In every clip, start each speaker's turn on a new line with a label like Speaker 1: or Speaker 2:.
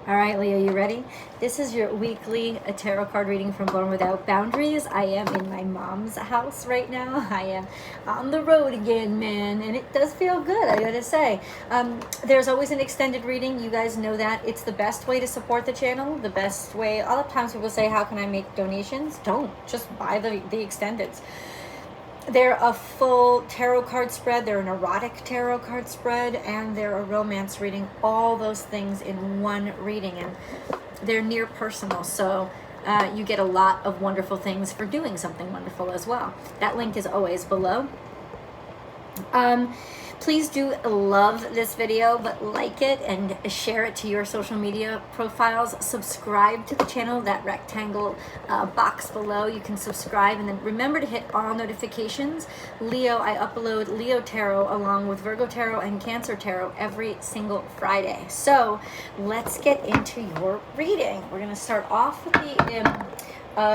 Speaker 1: All right, Leo, you ready? This is your weekly tarot card reading from Born Without Boundaries. I am in my mom's house right now. I am on the road again, man, and it does feel good, I gotta say. There's always an extended reading. You guys know that. It's the best way to support the channel, the best way. A lot of times people say, how can I make donations? Don't. Just buy the extendeds. They're a full tarot card spread, they're an erotic tarot card spread, and they're a romance reading. All those things in one reading, and they're near personal, so you get a lot of wonderful things for doing something wonderful as well. That link is always below. Please do love this video, but like it and share it to your social media profiles. Subscribe to the channel, that rectangle box below. You can subscribe, and then remember to hit all notifications. Leo, I upload Leo Tarot along with Virgo Tarot and Cancer Tarot every single Friday. So let's get into your reading. We're going to start off with the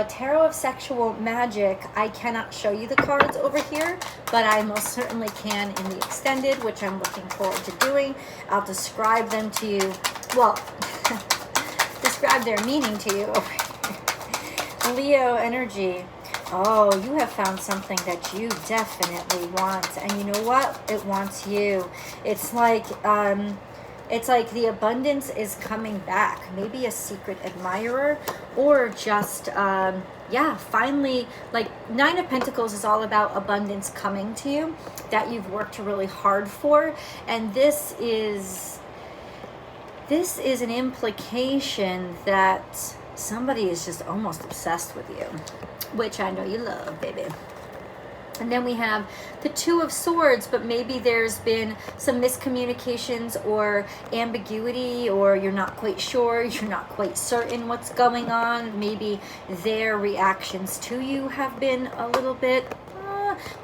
Speaker 1: Tarot of Sexual Magic. I cannot show you the cards over here, but I most certainly can in the extended, which I'm looking forward to doing. I'll describe them to you, well, describe their meaning to you over here. Leo energy. Oh, you have found something that you definitely want, and you know what? It wants you. It's like the abundance is coming back. Maybe a secret admirer, or just, yeah, finally, like Nine of Pentacles is all about abundance coming to you that you've worked really hard for. And this is an implication that somebody is just almost obsessed with you, which I know you love, baby. And then we have the Two of Swords, but maybe there's been some miscommunications or ambiguity, or you're not quite sure, you're not quite certain what's going on. Maybe their reactions to you have been a little bit...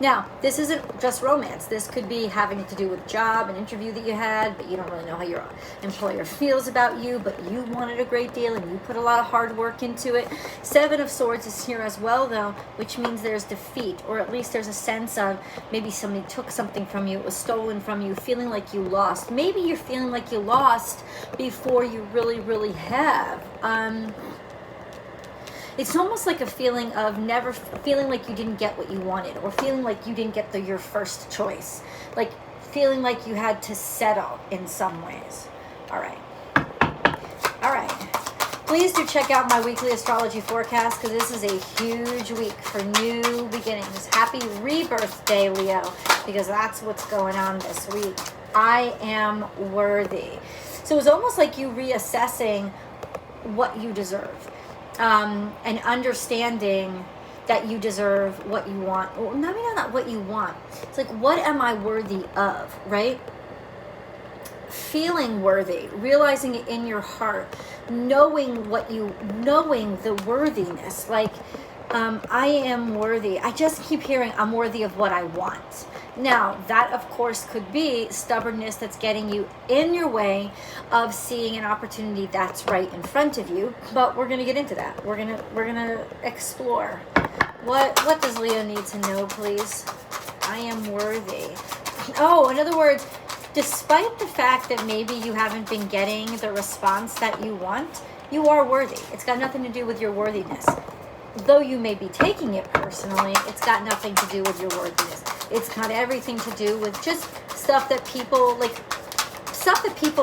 Speaker 1: Now, this isn't just romance. This could be having to do with job, an interview that you had, but you don't really know how your employer feels about you, but you wanted a great deal and you put a lot of hard work into it. Seven of Swords is here as well, though, which means there's defeat, or at least there's a sense of maybe somebody took something from you, it was stolen from you, feeling like you lost. Maybe you're feeling like you lost before you really, really have. It's almost like a feeling of never feeling like you didn't get what you wanted, or feeling like you didn't get your first choice, like feeling like you had to settle in some ways. All right. Please do check out my weekly astrology forecast, because this is a huge week for new beginnings. Happy rebirth day, Leo, because that's what's going on this week. I am worthy. So it's almost like you reassessing what you deserve. And understanding that you deserve what you want. Or maybe not what you want. It's like, what am I worthy of, right? Feeling worthy, realizing it in your heart, knowing the worthiness. Like, I am worthy. I just keep hearing I'm worthy of what I want. Now, that of course could be stubbornness that's getting you in your way of seeing an opportunity that's right in front of you. But we're gonna get into that. We're gonna explore. What does Leo need to know, please? I am worthy. Oh, in other words, despite the fact that maybe you haven't been getting the response that you want, you are worthy. It's got nothing to do with your worthiness. Though you may be taking it personally, it's got nothing to do with your worthiness. It's got everything to do with just stuff that people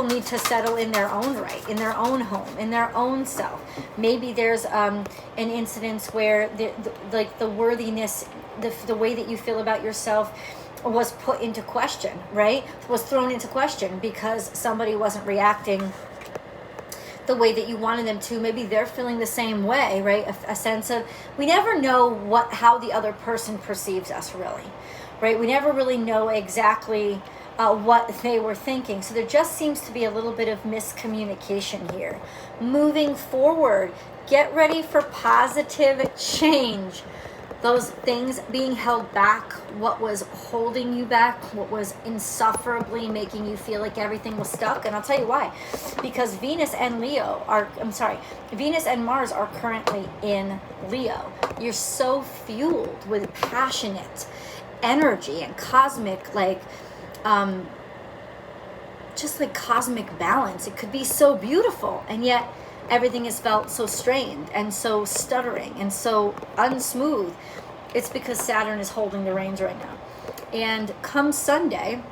Speaker 1: need to settle in their own right, in their own home, in their own self. Maybe there's an incident where the worthiness, the way that you feel about yourself was put into question, right? Was thrown into question because somebody wasn't reacting the way that you wanted them to. Maybe they're feeling the same way, right? A sense of, we never know how the other person perceives us, really, right? We never really know exactly what they were thinking. So there just seems to be a little bit of miscommunication here. Moving forward, get ready for positive change. Those things being held back, what was holding you back, what was insufferably making you feel like everything was stuck. And I'll tell you why. Because Venus and Mars are currently in Leo. You're so fueled with passionate energy and cosmic, just like cosmic balance. It could be so beautiful, and yet everything is felt so strained and so stuttering and so unsmooth. It's because Saturn is holding the reins right now. And come Sunday,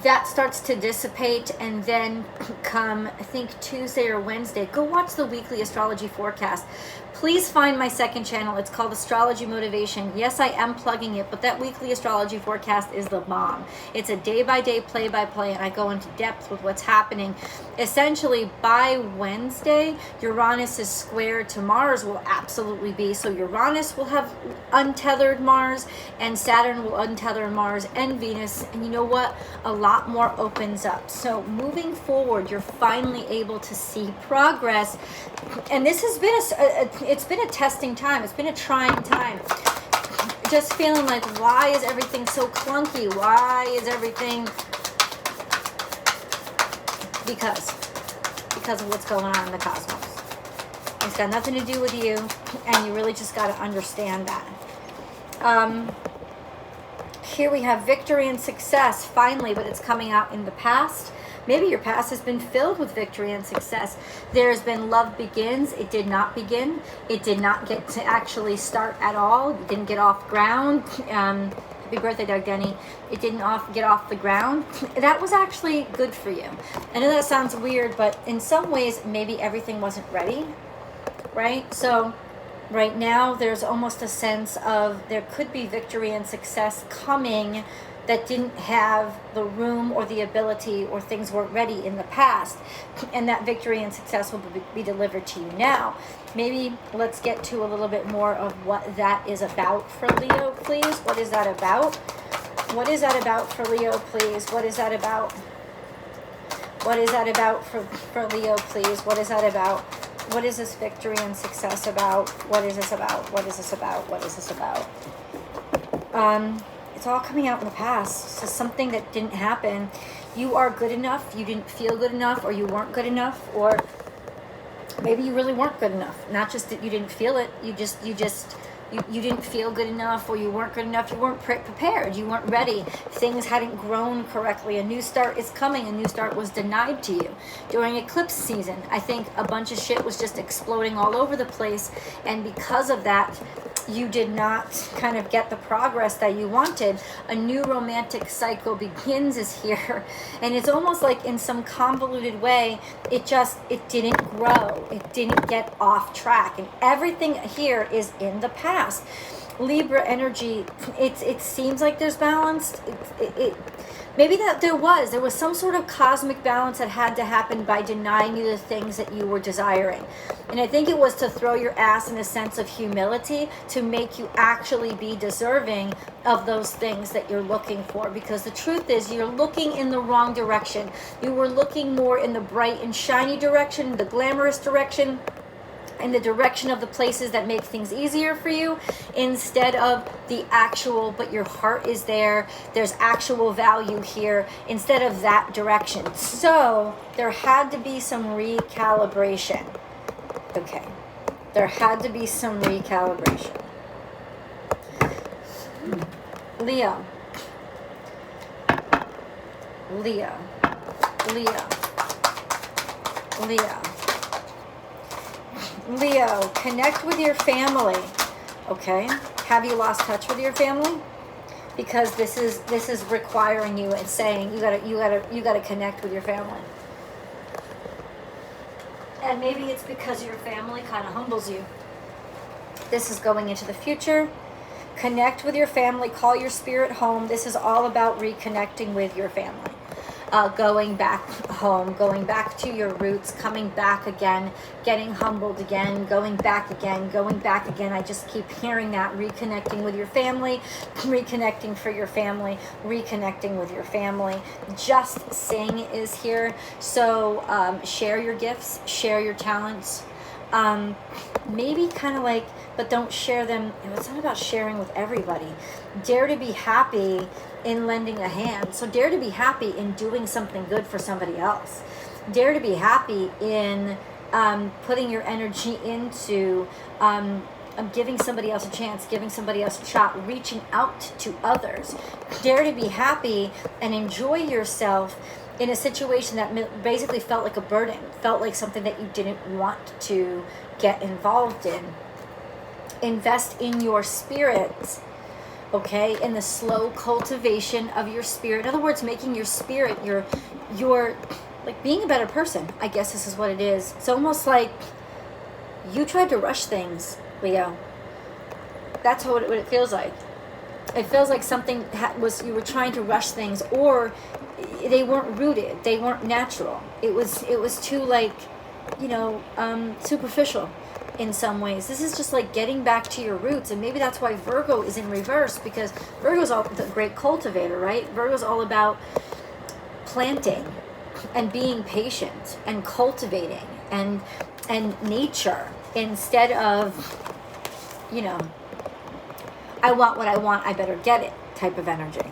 Speaker 1: that starts to dissipate, and then come, I think, Tuesday or Wednesday, go watch the weekly astrology forecast. Please find my second channel. It's called Astrology Motivation. Yes, I am plugging it, but that weekly astrology forecast is the bomb. It's a day-by-day, play-by-play, and I go into depth with what's happening. Essentially, by Wednesday, Uranus is square to Mars, will absolutely be. So Uranus will have untethered Mars, and Saturn will untether Mars and Venus. And you know what? A lot more opens up. So moving forward, you're finally able to see progress. And this has been it's been a testing time. It's been a trying time. Just feeling like, why is everything so clunky? Why is everything? Because of what's going on in the cosmos. It's got nothing to do with you, and you really just got to understand that. Here we have victory and success, finally, but it's coming out in the past. Maybe your past has been filled with victory and success. There's been love begins. It did not begin. It did not get to actually start at all. It didn't get off ground. Happy birthday, Doug Denny. It didn't get off the ground. That was actually good for you. I know that sounds weird, but in some ways, maybe everything wasn't ready, right? So right now, there's almost a sense of there could be victory and success coming that didn't have the room or the ability, or things weren't ready in the past, and that victory and success will be delivered to you now. Maybe let's get to a little bit more of what that is about for Leo, please. What is that about? What is that about for Leo, please? What is that about? What is that about for Leo, please? What is that about? What is this victory and success about? What is this about? What is this about? What is this about? It's all coming out in the past. So something that didn't happen. You are good enough. You didn't feel good enough, or you weren't good enough, or maybe you really weren't good enough. Not just that you didn't feel it. You didn't feel good enough, or you weren't good enough. You weren't prepared. You weren't ready. Things hadn't grown correctly. A new start is coming. A new start was denied to you during eclipse season. I think a bunch of shit was just exploding all over the place, and because of that, you did not kind of get the progress that you wanted. A new romantic cycle begins is here, and it's almost like in some convoluted way, it didn't grow. It didn't get off track, and everything here is in the past. Libra energy, it seems like there's balance. Maybe that there was some sort of cosmic balance that had to happen by denying you the things that you were desiring. And I think it was to throw your ass in a sense of humility, to make you actually be deserving of those things that you're looking for. Because the truth is, you're looking in the wrong direction. You were looking more in the bright and shiny direction, the glamorous direction, in the direction of the places that make things easier for you, instead of the actual, but your heart is there's actual value here, instead of that direction. So there had to be some recalibration. Okay, there had to be some recalibration. Leo. Leo, connect with your family. Okay, have you lost touch with your family? Because this is requiring you and saying you gotta connect with your family. And maybe it's because your family kind of humbles you. This is going into the future. Connect with your family. Call your spirit home. This is all about reconnecting with your family. Going back home, going back to your roots, coming back again, getting humbled again, going back again, going back again. I just keep hearing that. Reconnecting with your family, reconnecting for your family, reconnecting with your family. Just sing is here. So share your gifts, share your talents. Maybe kind of like, but don't share them. It's not about sharing with everybody. Dare to be happy in lending a hand. So dare to be happy in doing something good for somebody else. Dare to be happy in putting your energy into giving somebody else a chance, giving somebody else a shot, reaching out to others. Dare to be happy and enjoy yourself in a situation that basically felt like a burden, felt like something that you didn't want to get involved in. Invest in your spirit, okay? In the slow cultivation of your spirit. In other words, making your spirit your like being a better person. I guess this is what it is. It's almost like you tried to rush things, Leo. That's what it feels like. It feels like something you were trying to rush things, or they weren't rooted. They weren't natural. It was too, like, you know, superficial in some ways. This is just like getting back to your roots, and maybe that's why Virgo is in reverse, because Virgo's all the great cultivator, right? Virgo's all about planting and being patient and cultivating and nature, instead of, you know, I want what I want, I better get it type of energy.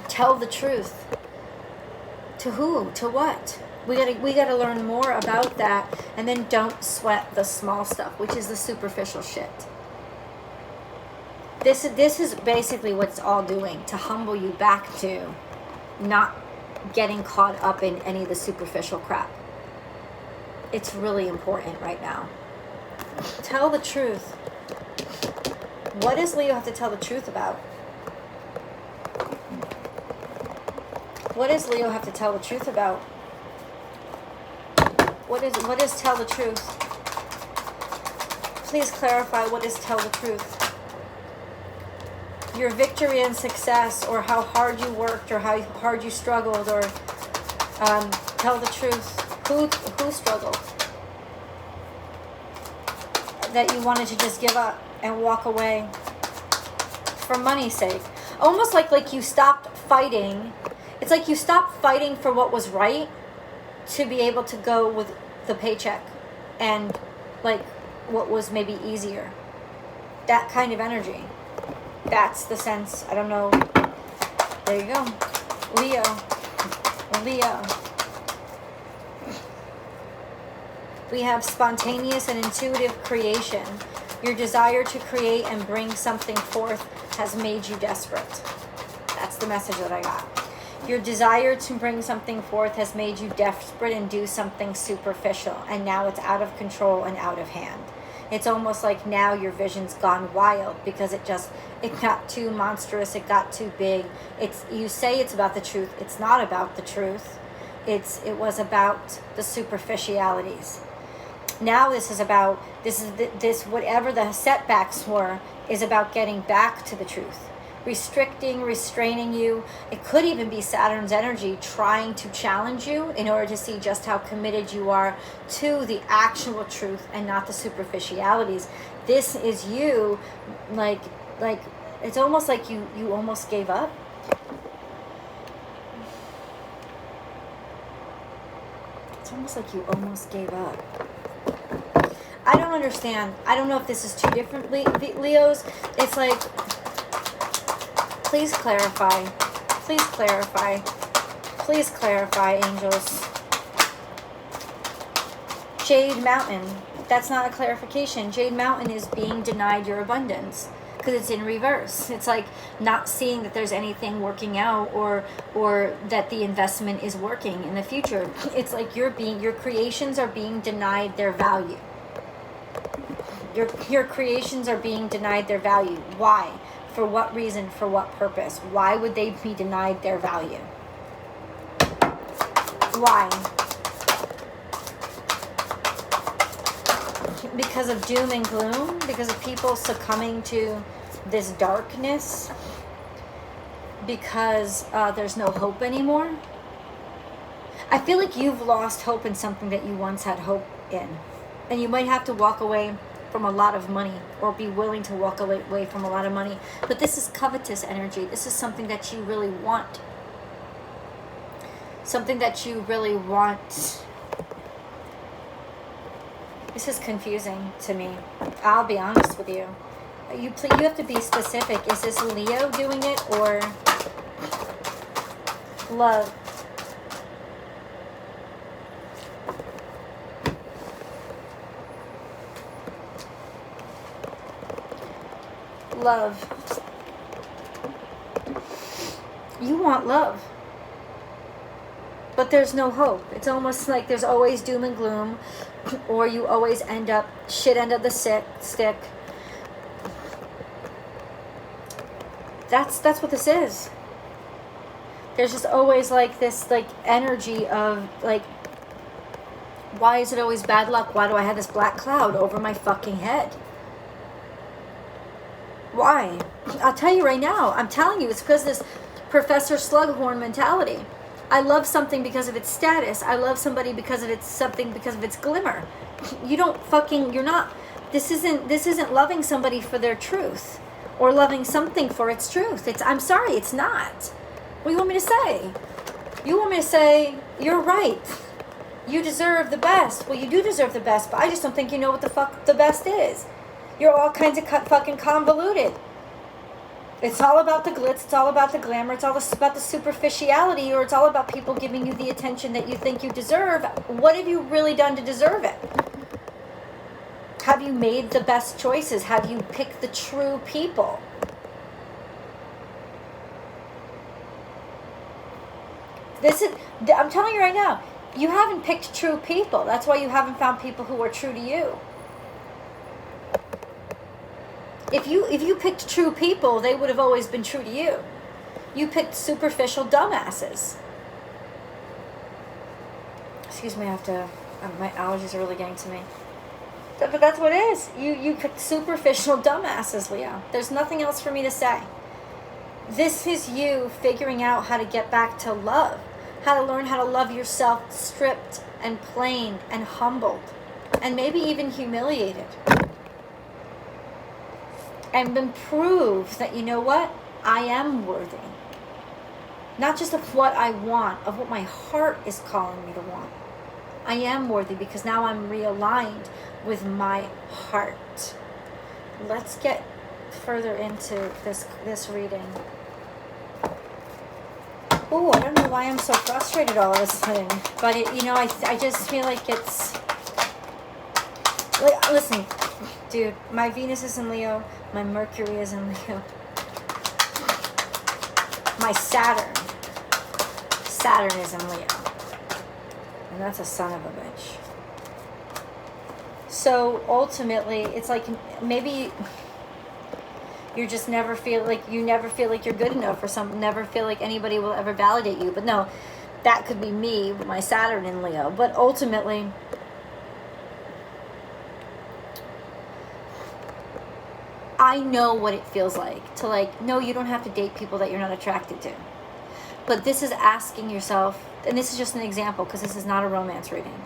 Speaker 1: Tell the truth. To who? To what? We gotta learn more about that, and then don't sweat the small stuff, which is the superficial shit. This is basically what it's all doing, to humble you back to not getting caught up in any of the superficial crap. It's really important right now. Tell the truth. What does Leo have to tell the truth about? What does Leo have to tell the truth about? What is tell the truth? Please clarify, what is tell the truth? Your victory and success, or how hard you worked, or how hard you struggled, or tell the truth. Who struggled? That you wanted to just give up and walk away for money's sake. Almost like you stopped fighting. It's like you stopped fighting for what was right to be able to go with the paycheck and like what was maybe easier. That kind of energy. That's the sense. I don't know. There you go. Leo. We have spontaneous and intuitive creation. Your desire to create and bring something forth has made you desperate. That's the message that I got. Your desire to bring something forth has made you desperate and do something superficial, and now it's out of control and out of hand. It's almost like now your vision's gone wild because it got too monstrous, it got too big. You say it's about the truth. It's not about the truth. It was about the superficialities. Now this is whatever the setbacks were, is about getting back to the truth. Restraining you. It could even be Saturn's energy trying to challenge you in order to see just how committed you are to the actual truth and not the superficialities. This is you, like it's almost like you almost gave up. It's almost like you almost gave up. I don't understand. I don't know if this is two different Leos. It's like, please clarify. Please clarify. Please clarify, angels. Jade Mountain. That's not a clarification. Jade Mountain is being denied your abundance because it's in reverse. It's like not seeing that there's anything working out, or that the investment is working in the future. It's like your creations are being denied their value. Your creations are being denied their value. Why? For what reason? For what purpose? Why would they be denied their value? Why? Because of doom and gloom? Because of people succumbing to this darkness? Because there's no hope anymore? I feel like you've lost hope in something that you once had hope in. And you might have to walk away from a lot of money, or be willing to walk away from a lot of money. But this is covetous energy. This is something that you really want. Something that you really want. This is confusing to me. I'll be honest with you. You have to be specific. Is this Leo doing it, or love? love. You want love. But there's no hope. It's almost like there's always doom and gloom, or you always end up shit end of the stick. That's what this is. There's just always like this like energy of like, why is it always bad luck? Why do I have this black cloud over my fucking head? Why? I'll tell you right now. I'm telling you, it's because this Professor Slughorn mentality. I love something because of its status. I love somebody because of its something, because of its glimmer. You don't fucking, you're not, this isn't loving somebody for their truth, or loving something for its truth. I'm sorry, it's not. What do you want me to say? You want me to say, you're right. You deserve the best. Well, you do deserve the best, but I just don't think you know what the fuck the best is. You're all kinds of fucking convoluted. It's all about the glitz, it's all about the glamour, it's all about the superficiality, or it's all about people giving you the attention that you think you deserve. What have you really done to deserve it? Have you made the best choices? Have you picked the true people? I'm telling you right now, you haven't picked true people. That's why you haven't found people who are true to you. If you picked true people, they would have always been true to you. You picked superficial dumbasses. Excuse me, I have to, my allergies are really getting to me. But that's what it is. You picked superficial dumbasses, Leo. There's nothing else for me to say. This is you figuring out how to get back to love. How to learn how to love yourself stripped and plain and humbled. And maybe even humiliated. And then prove that, you know what? I am worthy. Not just of what I want, of what my heart is calling me to want. I am worthy because now I'm realigned with my heart. Let's get further into this reading. Oh, I don't know why I'm so frustrated all of a sudden. But, I just feel like it's... Like, listen, dude, my Venus is in Leo. My Mercury is in Leo. My Saturn is in Leo. And that's a son of a bitch. So ultimately, it's like maybe you just never feel like you're good enough, or never feel like anybody will ever validate you. But no, that could be me with my Saturn in Leo. But ultimately, I know what it feels like to no, you don't have to date people that you're not attracted to. But this is asking yourself, and this is just an example because this is not a romance reading.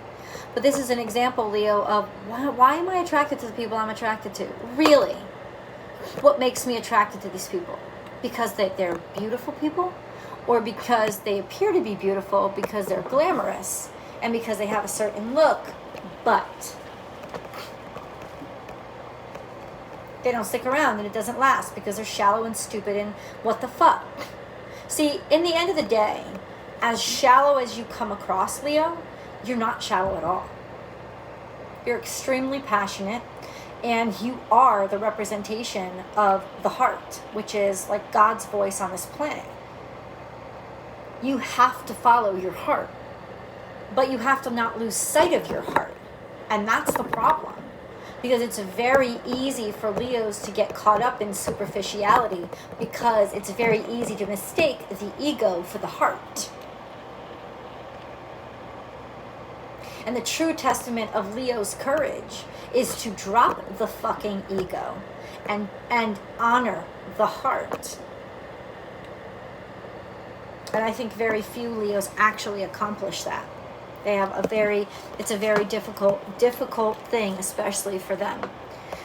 Speaker 1: But this is an example, Leo, of why am I attracted to the people I'm attracted to? Really? What makes me attracted to these people? Because they're beautiful people? Or because they appear to be beautiful because they're glamorous and because they have a certain look, but they don't stick around and it doesn't last because they're shallow and stupid and what the fuck? See, in the end of the day, as shallow as you come across, Leo, you're not shallow at all. You're extremely passionate, and you are the representation of the heart, which is like God's voice on this planet. You have to follow your heart, but you have to not lose sight of your heart. And that's the problem. Because it's very easy for Leos to get caught up in superficiality because it's very easy to mistake the ego for the heart. And the true testament of Leo's courage is to drop the fucking ego and honor the heart. And I think very few Leos actually accomplish that. They have it's a very difficult thing, especially for them.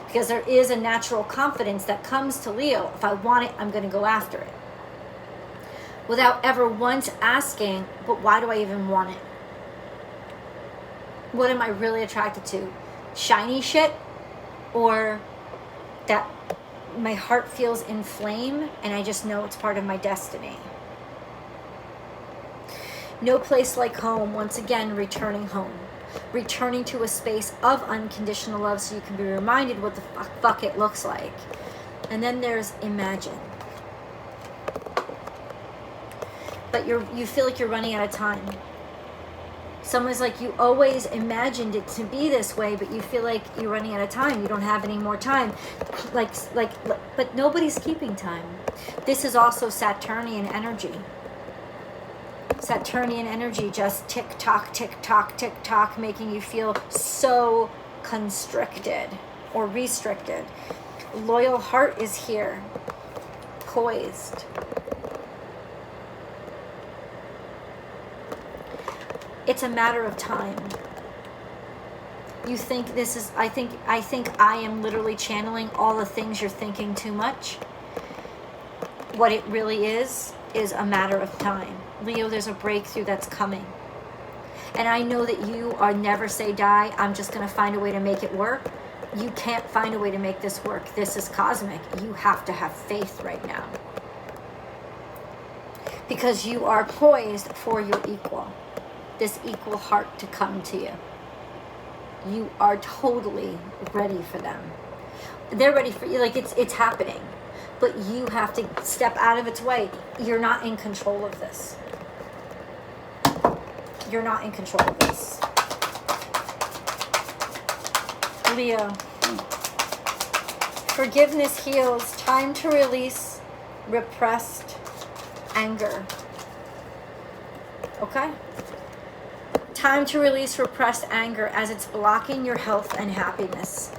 Speaker 1: Because there is a natural confidence that comes to Leo. If I want it, I'm going to go after it. Without ever once asking, but why do I even want it? What am I really attracted to? Shiny shit? Or that my heart feels inflamed and I just know it's part of my destiny? No place like home. Once again, returning home. Returning to a space of unconditional love so you can be reminded what the fuck it looks like. And then there's imagine. But you feel like you're running out of time. Someone's like, you always imagined it to be this way, but you feel like you're running out of time. You don't have any more time. But nobody's keeping time. This is also Saturnian energy. Saturnian energy, just tick tock, making you feel so constricted or restricted. Loyal heart is here, poised. It's a matter of time. You think this is, I think I am literally channeling all the things you're thinking too much. What it really is a matter of time. Leo, there's a breakthrough that's coming. And I know that you are never say die. I'm just going to find a way to make it work. You can't find a way to make this work. This is cosmic. You have to have faith right now. Because you are poised for your equal. This equal heart to come to you. You are totally ready for them. They're ready for you. Like it's happening. But you have to step out of its way. You're not in control of this. You're not in control of this. Leo. Forgiveness heals. Time to release repressed anger. Okay? Time to release repressed anger as it's blocking your health and happiness.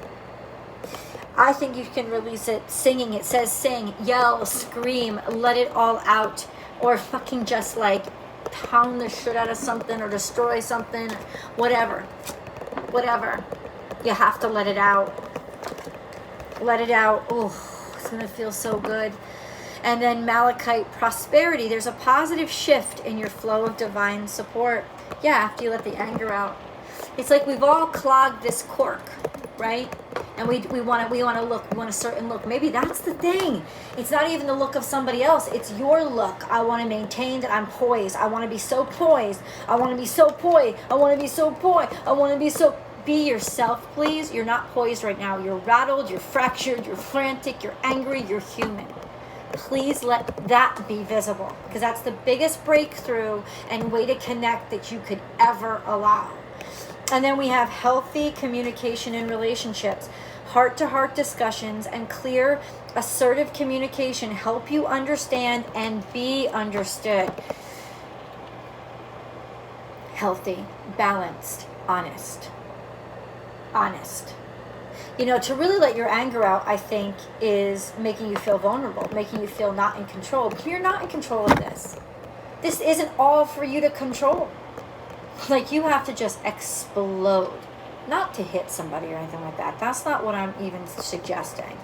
Speaker 1: I think you can release it singing. It says sing, yell, scream, let it all out. Or fucking just like pound the shit out of something or destroy something. Whatever. Whatever. You have to let it out. Let it out. Oh, it's going to feel so good. And then Malachite, prosperity. There's a positive shift in your flow of divine support. Yeah, after you let the anger out. It's like we've all clogged this cork, right? And we want to look, we want a certain look. Maybe that's the thing. It's not even the look of somebody else. It's your look. I want to maintain that I'm poised. I want to be so poised. I want to be so poised. I want to be so poised. I want to be so... Be yourself, please. You're not poised right now. You're rattled, you're fractured, you're frantic, you're angry, you're human. Please let that be visible, because that's the biggest breakthrough and way to connect that you could ever allow. And then we have healthy communication in relationships. Heart-to-heart discussions and clear, assertive communication help you understand and be understood. Healthy, balanced, honest. Honest. You know, to really let your anger out, I think, is making you feel vulnerable, making you feel not in control. But you're not in control of this. This isn't all for you to control. Like, you have to just explode. Not to hit somebody or anything like that. That's not what I'm even suggesting.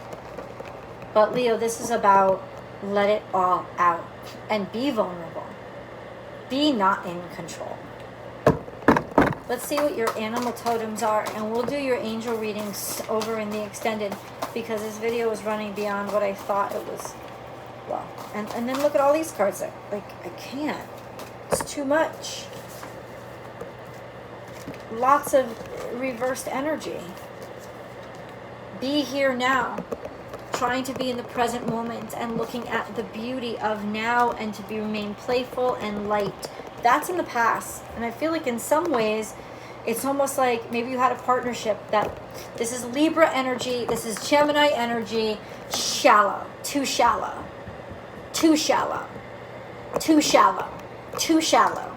Speaker 1: But, Leo, this is about let it all out and be vulnerable. Be not in control. Let's see what your animal totems are, and we'll do your angel readings over in the extended, because this video is running beyond what I thought it was. Well, and then look at all these cards. Like, I can't. It's too much. Lots of reversed energy. Be here now. Trying to be in the present moment and looking at the beauty of now, and to remain playful and light. That's in the past. And I feel like in some ways, it's almost like maybe you had a partnership that this is Libra energy, this is Gemini energy, shallow, too shallow, too shallow, too shallow, too shallow,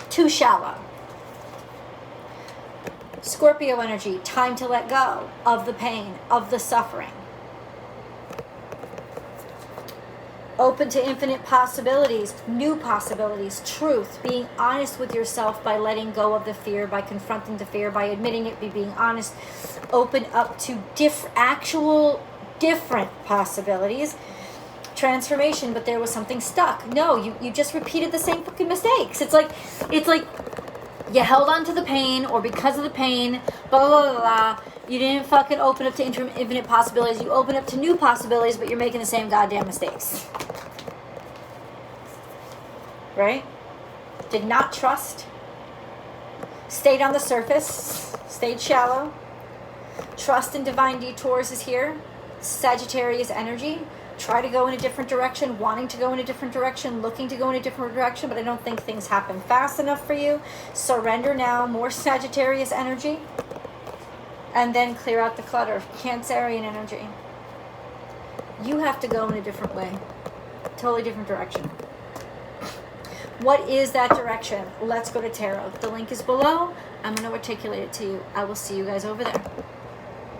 Speaker 1: too shallow. Scorpio energy, time to let go of the pain, of the suffering. Open to infinite possibilities, new possibilities, truth, being honest with yourself by letting go of the fear, by confronting the fear, by admitting it, by being honest. Open up to different possibilities. Transformation, but there was something stuck. No, you just repeated the same fucking mistakes. It's like you held on to the pain, or because of the pain, blah, blah, blah, blah. You didn't fucking open up to infinite possibilities. You open up to new possibilities, but you're making the same goddamn mistakes. Right? Did not trust. Stayed on the surface. Stayed shallow. Trust in divine detours is here. Sagittarius energy. Try to go in a different direction, wanting to go in a different direction, looking to go in a different direction, but I don't think things happen fast enough for you. Surrender now, more Sagittarius energy. And then clear out the clutter. Cancerian energy. You have to go in a different way. Totally different direction. What is that direction? Let's go to tarot. The link is below. I'm going to articulate it to you. I will see you guys over there.